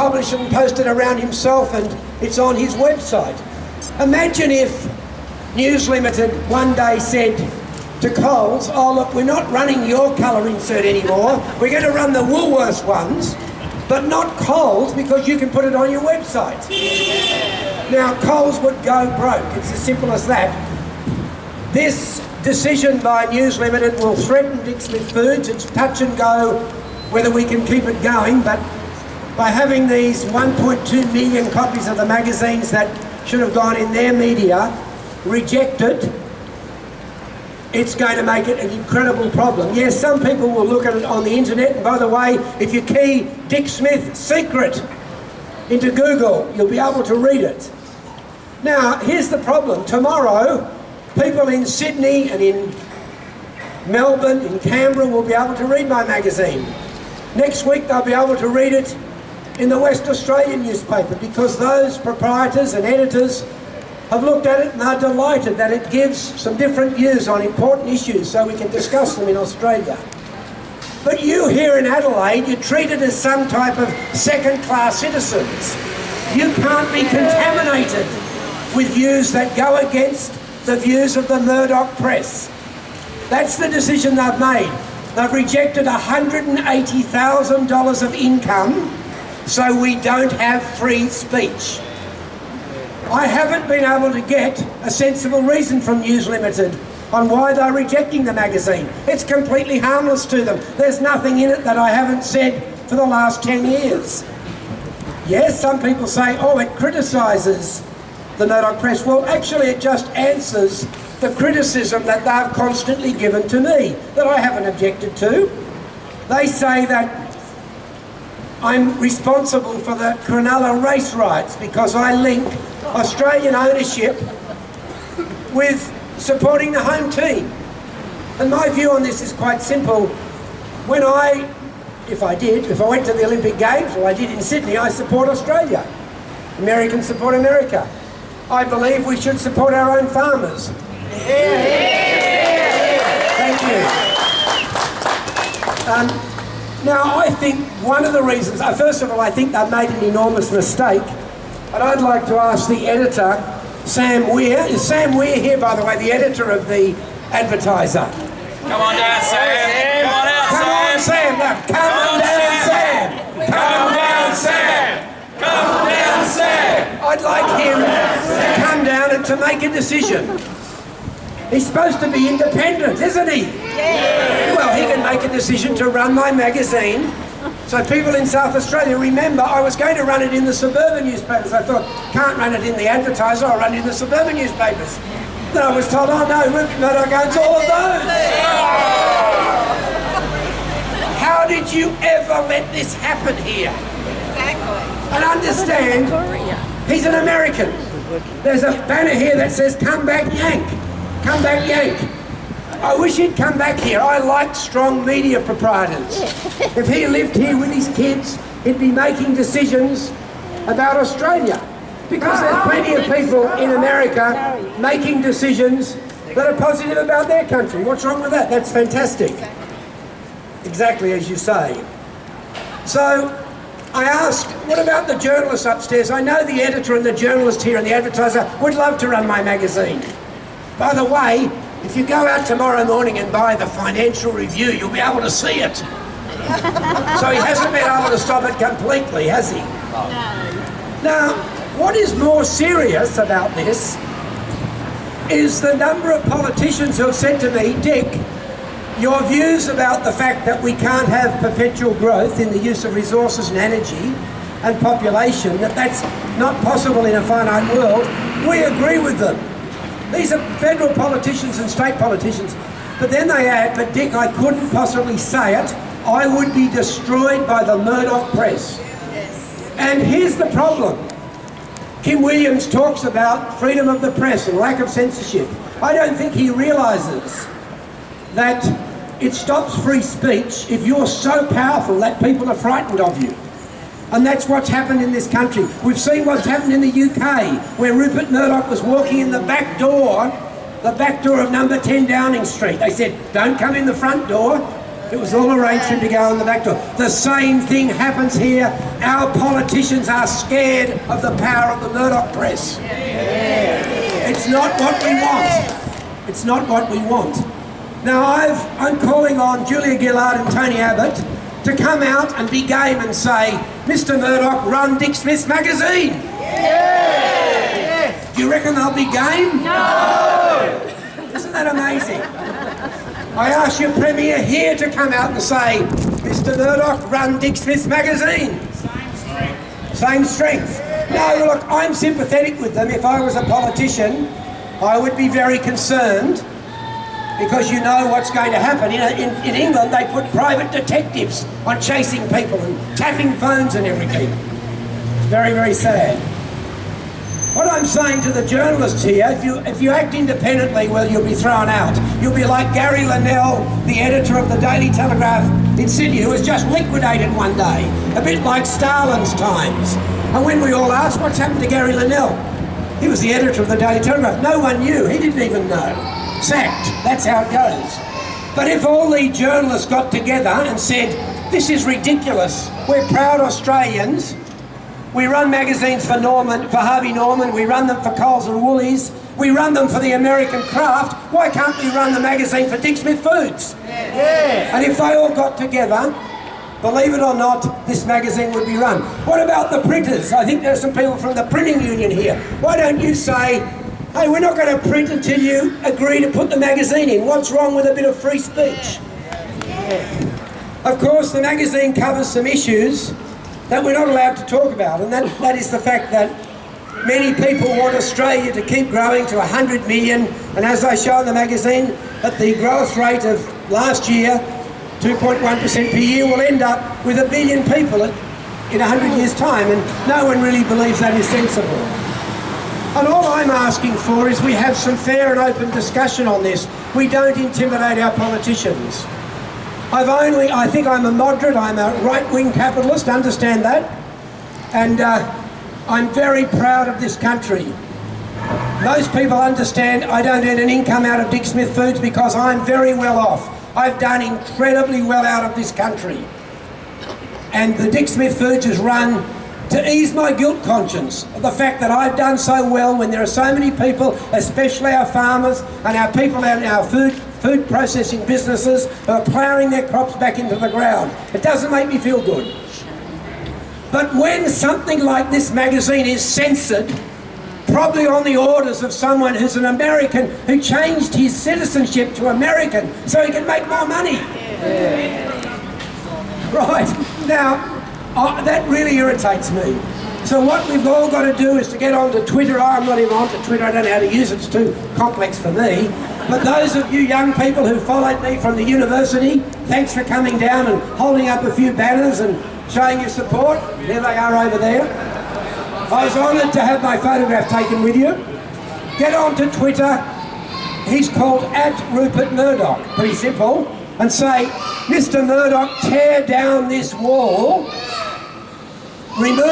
publish it and post it around himself, and it's on his website. Imagine if News Limited one day said to Coles, oh look, we're not running your colour insert anymore, we're going to run the Woolworths ones, but not Coles, because you can put it on your website. Now Coles would go broke, it's as simple as that. This decision by News Limited will threaten Dick Smith Foods. It's touch and go whether we can keep it going, but by having these 1.2 million copies of the magazines that should have gone in their media rejected, it's going to make it an incredible problem. Yes, some people will look at it on the internet, and by the way, if you key Dick Smith secret into Google, you'll be able to read it. Now, here's the problem. Tomorrow, people in Sydney and in Melbourne, in Canberra will be able to read my magazine. Next week, they'll be able to read it in the West Australian newspaper, because those proprietors and editors have looked at it and are delighted that it gives some different views on important issues so we can discuss them in Australia. But you here in Adelaide, you're treated as some type of second-class citizens. You can't be contaminated with views that go against the views of the Murdoch press. That's the decision they've made. They've rejected $180,000 of income so we don't have free speech. I haven't been able to get a sensible reason from News Limited on why they're rejecting the magazine. It's completely harmless to them. There's nothing in it that I haven't said for the last 10 years. Yes, some people say, oh, it criticises the Murdoch press. Well, actually, it just answers the criticism that they've constantly given to me, that I haven't objected to. They say that I'm responsible for the Cronulla race riots because I link Australian ownership with supporting the home team. And my view on this is quite simple. When if I went to the Olympic Games, or I did in Sydney, I support Australia. Americans support America. I believe we should support our own farmers. Thank you. Now, I think one of the reasons, first of all, I think they've made an enormous mistake. And I'd like to ask the editor, Sam Weir. Is Sam Weir here, by the way, the editor of the Advertiser? Come on down, Sam. Come on out, Sam. Come on, Sam. Come down, Sam. Come down, Sam. I'd like him to come down and to make a decision. He's supposed to be independent, isn't he? Yeah. Well, he can make a decision to run my magazine. So people in South Australia, remember, I was going to run it in the suburban newspapers. I thought, can't run it in the Advertiser, I'll run it in the suburban newspapers. Then I was told, oh no, Murdoch owns all of those. How did you ever let this happen here? Exactly. And understand, he's an American. There's a banner here that says, come back Yank. Come back Yank. I wish he'd come back here. I like strong media proprietors. If he lived here with his kids, he'd be making decisions about Australia. Because there's plenty of people in America making decisions that are positive about their country. What's wrong with that? That's fantastic. Exactly as you say. So I asked, what about the journalists upstairs? I know the editor and the journalist here and the Advertiser would love to run my magazine. By the way, if you go out tomorrow morning and buy the Financial Review, you'll be able to see it. So he hasn't been able to stop it completely, has he? Now, what is more serious about this is the number of politicians who have said to me, Dick, your views about the fact that we can't have perpetual growth in the use of resources and energy and population, that that's not possible in a finite world, we agree with them. These are federal politicians and state politicians. But then they add, but Dick, I couldn't possibly say it. I would be destroyed by the Murdoch press. Yes. And here's the problem. Kim Williams talks about freedom of the press and lack of censorship. I don't think he realises that it stops free speech if you're so powerful that people are frightened of you. And that's what's happened in this country. We've seen what's happened in the UK, where Rupert Murdoch was walking in the back door of number 10 Downing Street. They said, don't come in the front door. It was all arranged for him to go in the back door. The same thing happens here. Our politicians are scared of the power of the Murdoch press. It's not what we want. It's not what we want. Now I'm calling on Julia Gillard and Tony Abbott to come out and be game and say, Mr. Murdoch, run Dick Smith's magazine. Yeah. Do you reckon they'll be game? No. Isn't that amazing? I ask your Premier here to come out and say, Mr. Murdoch, run Dick Smith's magazine. Same strength. No, look, I'm sympathetic with them. If I was a politician, I would be very concerned because you know what's going to happen. In England, they put private detectives on chasing people and tapping phones and everything. It's very, very sad. What I'm saying to the journalists here, if you act independently, well, you'll be thrown out. You'll be like Gary Linnell, the editor of the Daily Telegraph in Sydney, who was just liquidated one day, a bit like Stalin's times. And when we all asked, what's happened to Gary Linnell? He was the editor of the Daily Telegraph. No one knew. He didn't even know. Sacked. That's how it goes. But if all the journalists got together and said, this is ridiculous, we're proud Australians, we run magazines for Harvey Norman, we run them for Coles and Woolies, we run them for the American craft, why can't we run the magazine for Dick Smith Foods? Yeah. And if they all got together, believe it or not, this magazine would be run. What about the printers? I think there's some people from the printing union here. Why don't you say, hey, we're not going to print until you agree to put the magazine in. What's wrong with a bit of free speech? Yeah. Of course, the magazine covers some issues that we're not allowed to talk about, and that is the fact that many people want Australia to keep growing to 100 million, and as I show in the magazine, at the growth rate of last year, 2.1% per year, will end up with 1 billion people in 100 years' time, and no one really believes that is sensible. And all I'm asking for is we have some fair and open discussion on this. We don't intimidate our politicians. I think I'm a moderate, I'm a right-wing capitalist, understand that. And I'm very proud of this country. Most people understand I don't earn an income out of Dick Smith Foods because I'm very well off. I've done incredibly well out of this country. And the Dick Smith Foods is run to ease my guilt conscience of the fact that I've done so well when there are so many people, especially our farmers and our people out in our food processing businesses who are ploughing their crops back into the ground. It doesn't make me feel good. But when something like this magazine is censored, probably on the orders of someone who's an American who changed his citizenship to American so he can make more money. Yeah. Right, now, that really irritates me. So what we've all got to do is to get onto Twitter. I'm not even onto Twitter, I don't know how to use it, it's too complex for me. But those of you young people who followed me from the university, thanks for coming down and holding up a few banners and showing your support. There they are over there. I was honoured to have my photograph taken with you. Get onto Twitter, he's called @RupertMurdoch, pretty simple, and say, Mr. Murdoch, tear down this wall, remove